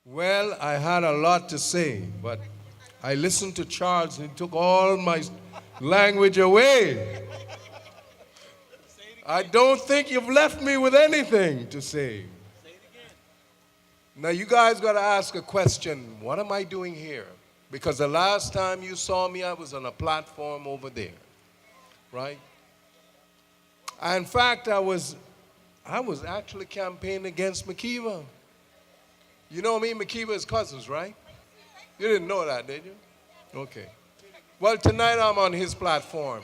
Well, I had a lot to say, but I listened to Charles and he took all my language away. I don't think you've left me with anything to say. Now, you guys got to ask a question. What am I doing here? Because the last time you saw me, I was on a platform over there, right? In fact, I was actually campaigning against McKeever. You know me and McKeever is cousins, right? You didn't know that, did you? Okay. Well, tonight I'm on his platform.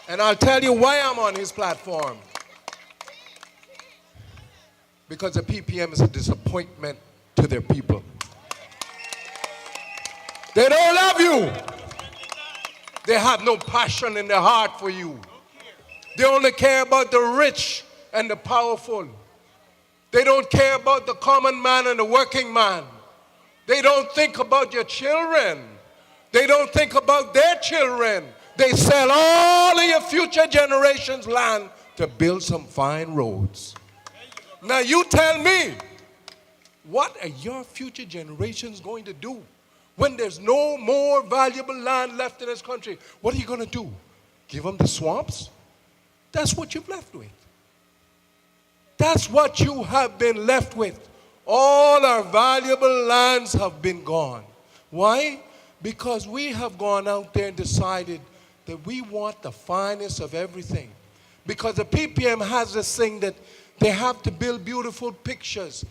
And I'll tell you why I'm on his platform. Because the PPM is a disappointment to their people. They don't love you. They have no passion in their heart for you. They only care about the rich and the powerful. They don't care about the common man and the working man. They don't think about your children. They don't think about their children. They sell all of your future generations' land to build some fine roads. Now you tell me, what are your future generations going to do when there's no more valuable land left in this country? What are you going to do? Give them the swamps? That's what you've left with. That's what you have been left with. All our valuable lands have been gone. Why? Because we have gone out there and decided that we want the finest of everything. Because the PPM has this thing that they have to build beautiful pictures.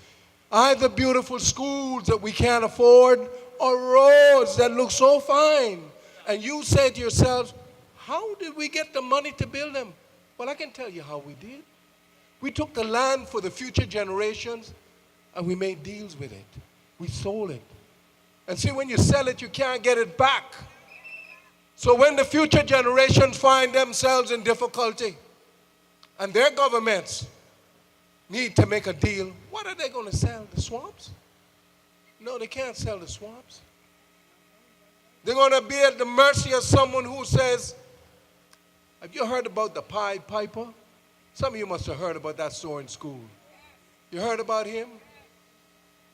Either beautiful schools that we can't afford or roads that look so fine. And you say to yourselves, how did we get the money to build them? Well, I can tell you how we did. We took the land for the future generations and we made deals with it. We sold it. And see, when you sell it, you can't get it back. So when the future generations find themselves in difficulty and their governments need to make a deal, what are they going to sell? The swamps? No, they can't sell the swamps. They're going to be at the mercy of someone who says, have you heard about the Pied Piper? Some of you must have heard about that story in school. You heard about him?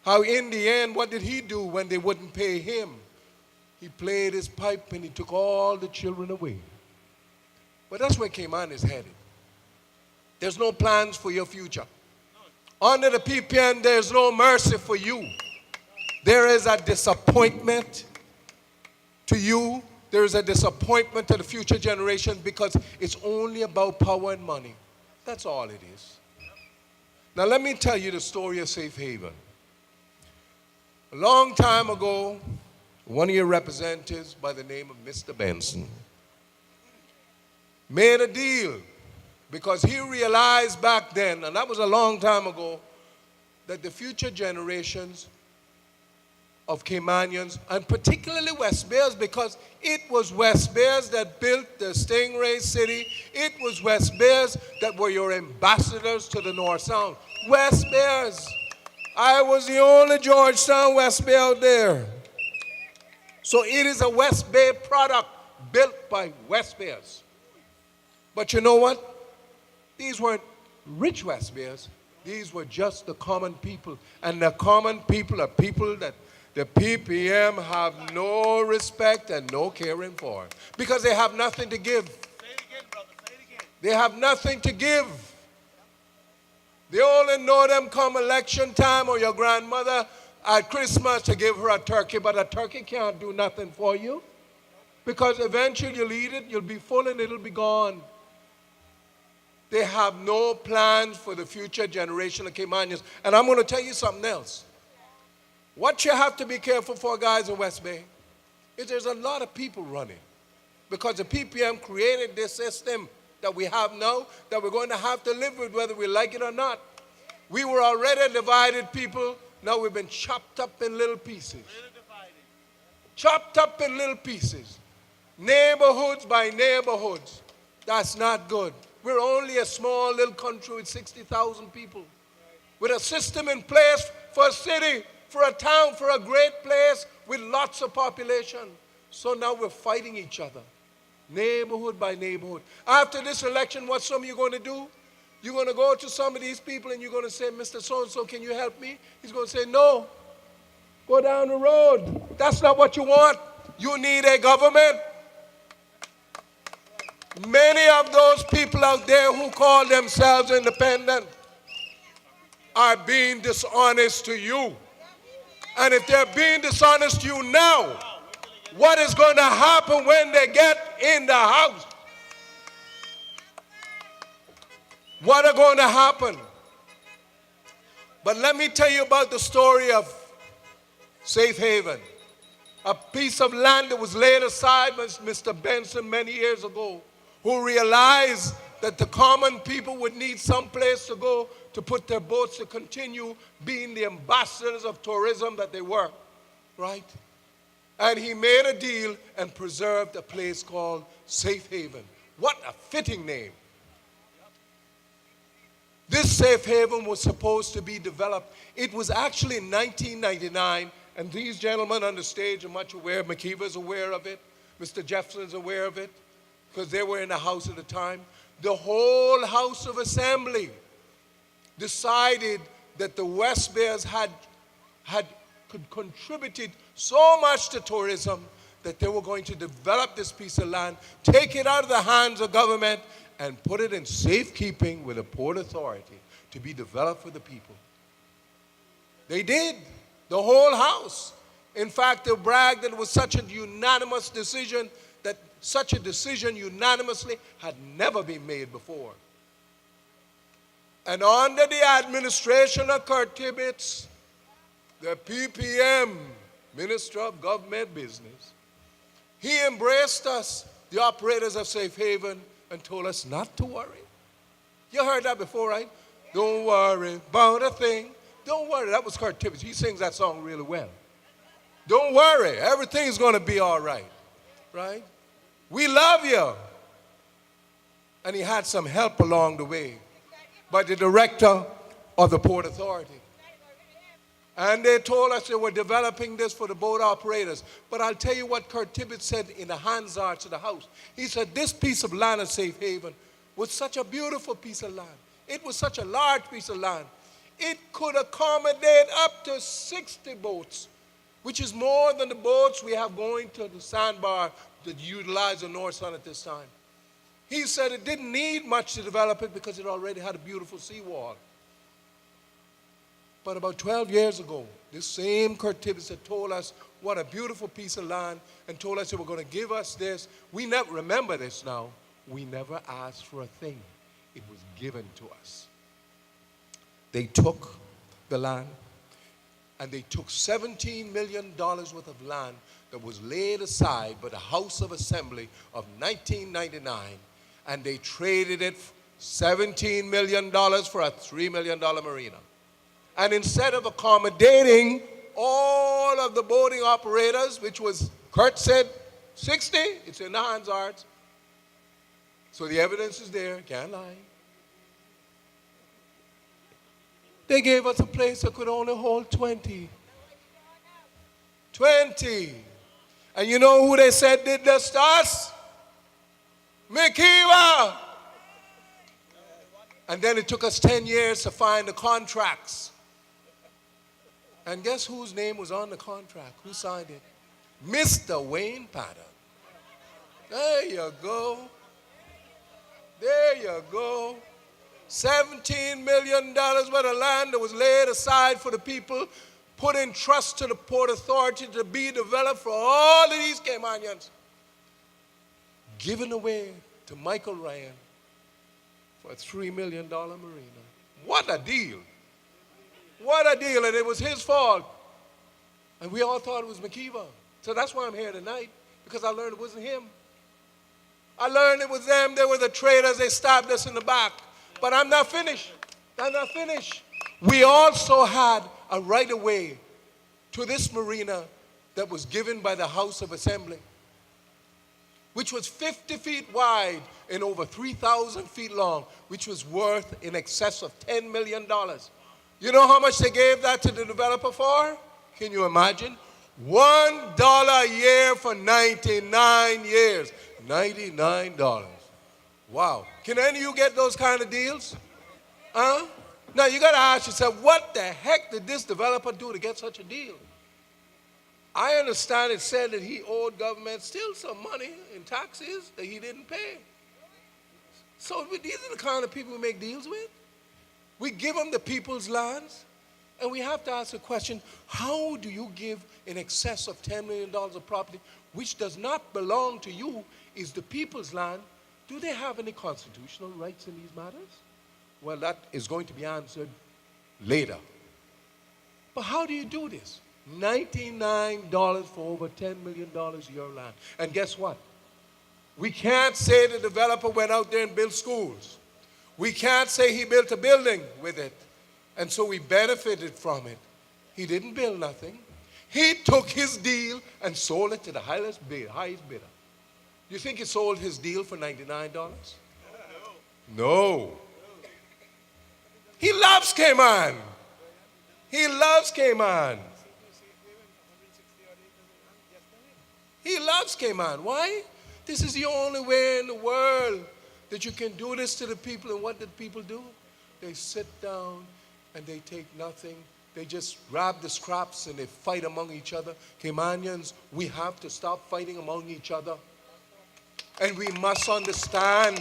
How in the end, what did he do when they wouldn't pay him? He played his pipe and he took all the children away. But that's where Cayman is headed. There's no plans for your future. Under the PPN, there's no mercy for you. There is a disappointment to you. There is a disappointment to the future generations because it's only about power and money. That's all it is. Now let me tell you the story of Safe Haven. A long time ago, one of your representatives by the name of Mr. Benson made a deal because he realized back then, and that was a long time ago, that the future generations of Caymanians, and particularly West Bears, because it was West Bears that built the Stingray City. It was West Bears that were your ambassadors to the North Sound. West Bears. I was the only Georgetown West Bay out there. So it is a West Bay product built by West Bears. But you know what? These weren't rich West Bears. These were just the common people. And the common people are people that the PPM have no respect and no caring for because they have nothing to give. Say it again, brother. Say it again. They have nothing to give. They only know them come election time or your grandmother at Christmas to give her a turkey, but a turkey can't do nothing for you because eventually you'll eat it, you'll be full and it'll be gone. They have no plans for the future generation of Caymanians. And I'm going to tell you something else. What you have to be careful for, guys, in West Bay, is there's a lot of people running. Because the PPM created this system that we have now that we're going to have to live with whether we like it or not. We were already divided people. Now we've been chopped up in little pieces. Chopped up in little pieces. Neighborhoods by neighborhoods. That's not good. We're only a small little country with 60,000 people. With a system in place for a city, for a town, for a great place with lots of population. So now we're fighting each other, neighborhood by neighborhood. After this election, what some of you going to do? You're going to go to some of these people and you're going to say, Mr. So-and-so, can you help me? He's going to say, no. Go down the road. That's not what you want. You need a government. Many of those people out there who call themselves independent are being dishonest to you. And if they're being dishonest to you now, what is going to happen when they get in the house? What are going to happen? But let me tell you about the story of Safe Haven, a piece of land that was laid aside by Mr. Benson many years ago, who realized that the common people would need some place to go to put their boats to continue being the ambassadors of tourism that they were, right? And he made a deal and preserved a place called Safe Haven. What a fitting name. This Safe Haven was supposed to be developed. It was actually in 1999, and these gentlemen on the stage are much aware. McKeever's aware of it. Mr. Jefferson's aware of it, because they were in the House at the time. The whole House of Assembly decided that the West Bears had contributed so much to tourism that they were going to develop this piece of land, take it out of the hands of government, and put it in safekeeping with the Port Authority to be developed for the people. They did, the whole House. In fact, they bragged that it was such a unanimous decision, that such a decision unanimously had never been made before. And under the administration of Kurt Tibbetts, the PPM, Minister of Government Business, he embraced us, the operators of Safe Haven, and told us not to worry. You heard that before, right? Don't worry about a thing. Don't worry. That was Kurt Tibbetts. He sings that song really well. Don't worry. Everything's going to be all right. Right? We love you. And he had some help along the way by the director of the Port Authority. And they told us they were developing this for the boat operators. But I'll tell you what Kurt Tibbetts said in the Hansards of the House. He said this piece of land at Safe Haven was such a beautiful piece of land. It was such a large piece of land. It could accommodate up to 60 boats, which is more than the boats we have going to the sandbar that utilize the North Sun at this time. He said it didn't need much to develop it because it already had a beautiful seawall. But about 12 years ago, this same Kurt Tibbetts had told us what a beautiful piece of land and told us they were going to give us this. We never, remember this now, we never asked for a thing. It was given to us. They took the land and they took $17 million worth of land that was laid aside by the House of Assembly of 1999, and they traded it $17 million for a $3 million marina. And instead of accommodating all of the boating operators, which was, Kurt said, 60, it's in the Hansards. So the evidence is there, can't lie. They gave us a place that could only hold 20. 20. And you know who they said did this to us? McKeever. And then it took us 10 years to find the contracts. And guess whose name was on the contract? Who signed it? Mr. Wayne Potter. There you go. There you go. $17 million worth of land that was laid aside for the people, put in trust to the Port Authority to be developed for all of these Caymanians, given away to Michael Ryan for a $3 million marina. What a deal. What a deal, and it was his fault. And we all thought it was McKeever. So that's why I'm here tonight, because I learned it wasn't him. I learned it was them. They were the traitors. They stabbed us in the back. But I'm not finished. I'm not finished. We also had a right-of-way to this marina that was given by the House of Assembly, which was 50 feet wide and over 3,000 feet long, which was worth in excess of $10 million. You know how much they gave that to the developer for? Can you imagine? $1 a year for 99 years. $99. Wow. Can any of you get those kind of deals? Huh? Now you got to ask yourself, what the heck did this developer do to get such a deal? I understand it said that he owed government still some money in taxes that he didn't pay. So these are the kind of people we make deals with. We give them the people's lands, and we have to ask the question, how do you give in excess of $10 million of property, which does not belong to you, is the people's land? Do they have any constitutional rights in these matters? Well, that is going to be answered later. But how do you do this? $99 for over $10 million your land. And guess what? We can't say the developer went out there and built schools. We can't say he built a building with it, and so we benefited from it. He didn't build nothing. He took his deal and sold it to the highest bidder. You think he sold his deal for $99? No. He loves Cayman. He loves Cayman. He loves Cayman. Why? This is the only way in the world that you can do this to the people. And what did people do? They sit down and they take nothing. They just grab the scraps and they fight among each other. Caymanians, we have to stop fighting among each other. And we must understand,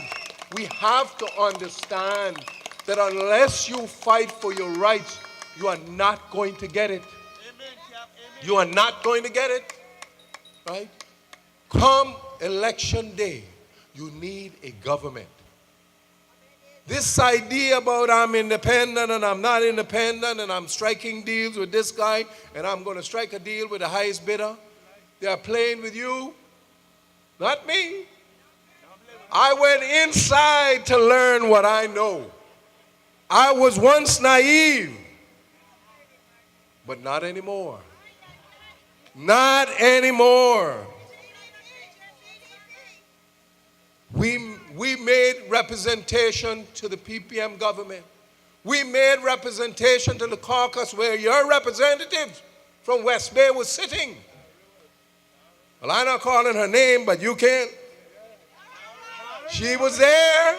we have to understand that unless you fight for your rights, you are not going to get it. Amen, Capt. Amen. You are not going to get it. Right? Come election day, you need a government. This idea about I'm independent and I'm not independent and I'm striking deals with this guy and I'm going to strike a deal with the highest bidder, they are playing with you, not me. I went inside to learn what I know. I was once naive, but not anymore. Not anymore. We made representation to the PPM government. We made representation to the caucus where your representative from West Bay was sitting. Well, I'm not calling her name, but you can. She was there.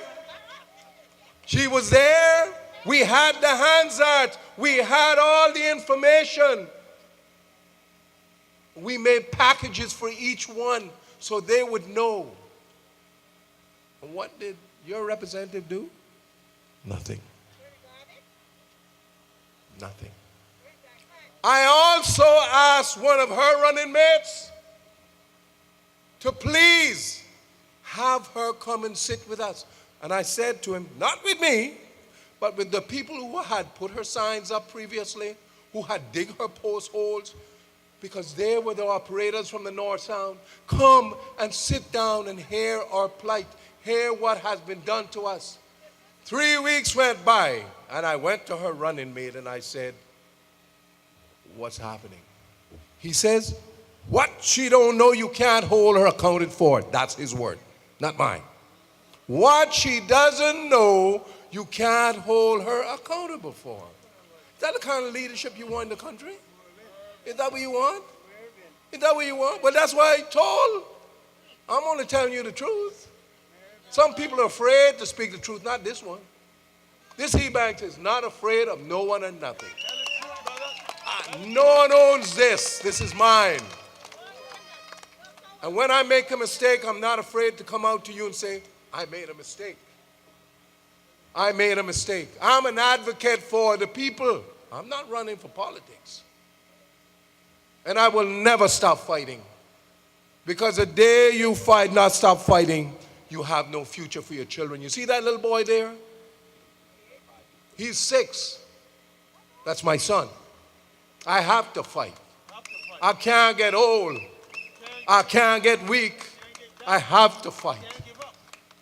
She was there. We had the Hansard. We had all the information. We made packages for each one so they would know. And what did your representative do? Nothing. Nothing. I also asked one of her running mates to please have her come and sit with us. And I said to him, not with me, but with the people who had put her signs up previously, who had dig her post holes, because they were the operators from the North Sound. Come and sit down and hear our plight, hear what has been done to us. 3 weeks went by, and I went to her running mate and I said, what's happening? He says, what she don't know you can't hold her accounted for. That's his word, not mine. What she doesn't know you can't hold her accountable for. Is that the kind of leadership you want in the country? Is that what you want? Is that what you want? Well, that's why I told. I'm only telling you the truth. Some people are afraid to speak the truth, not this one. This Ebanks is not afraid of no one and nothing. No one owns this. This is mine. And when I make a mistake, I'm not afraid to come out to you and say, I made a mistake. I made a mistake. I'm an advocate for the people. I'm not running for politics. And I will never stop fighting. Because the day you fight, not stop fighting, you have no future for your children. You see that little boy there? He's 6. That's my son. I have to fight. I can't get old. I can't get weak. I have to fight.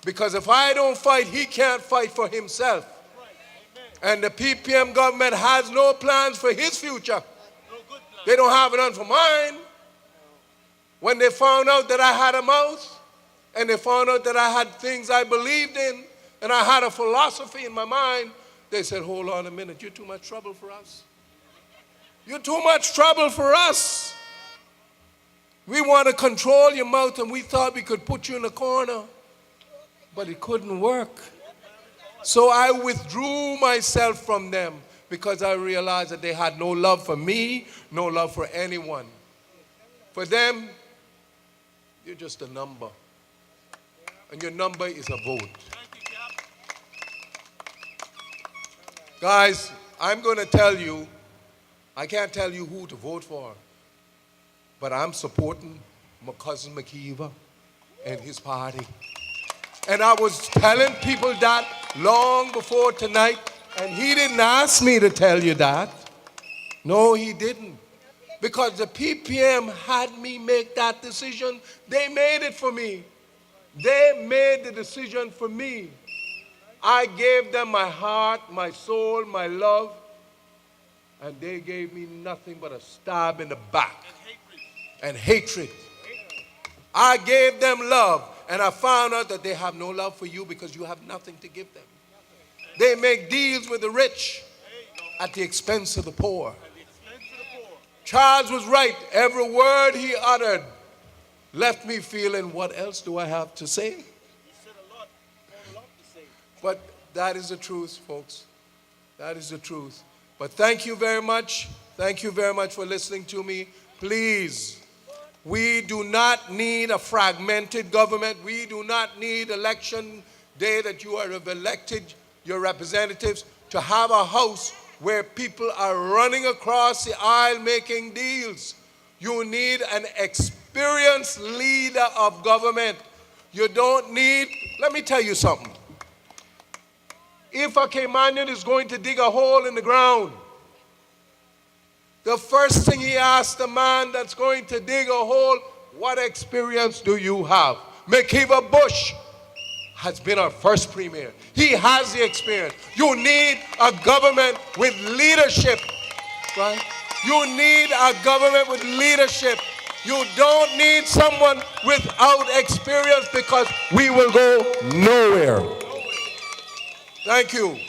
Because if I don't fight, he can't fight for himself. And the PPM government has no plans for his future. They don't have none for mine. When they found out that I had a mouth, and they found out that I had things I believed in, and I had a philosophy in my mind, they said, hold on a minute, you're too much trouble for us. You're too much trouble for us. We want to control your mouth, and we thought we could put you in a corner, but it couldn't work. So I withdrew myself from them because I realized that they had no love for me, no love for anyone. For them, you're just a number. And your number is a vote. Guys, I'm going to tell you, I can't tell you who to vote for, but I'm supporting my cousin McKeever and his party. And I was telling people that long before tonight, and he didn't ask me to tell you that. No, he didn't. Because the PPM had me make that decision. They made it for me. They made the decision for me. I gave them my heart, my soul, my love, and they gave me nothing but a stab in the back and hatred. I gave them love, and I found out that they have no love for you because you have nothing to give them. They make deals with the rich at the expense of the poor. Charles was right. Every word he uttered left me feeling, what else do I have to say? But that is the truth, folks. That is the truth. But thank you very much. Thank you very much for listening to me. Please, we do not need a fragmented government. We do not need election day that you have elected your representatives to have a house where people are running across the aisle making deals. You need an experienced leader of government. You don't need, let me tell you something. If a Caymanian is going to dig a hole in the ground, the first thing he asks the man that's going to dig a hole, what experience do you have? McKeever Bush has been our first premier. He has the experience. You need a government with leadership, right? You need a government with leadership. You don't need someone without experience because we will go nowhere. Thank you.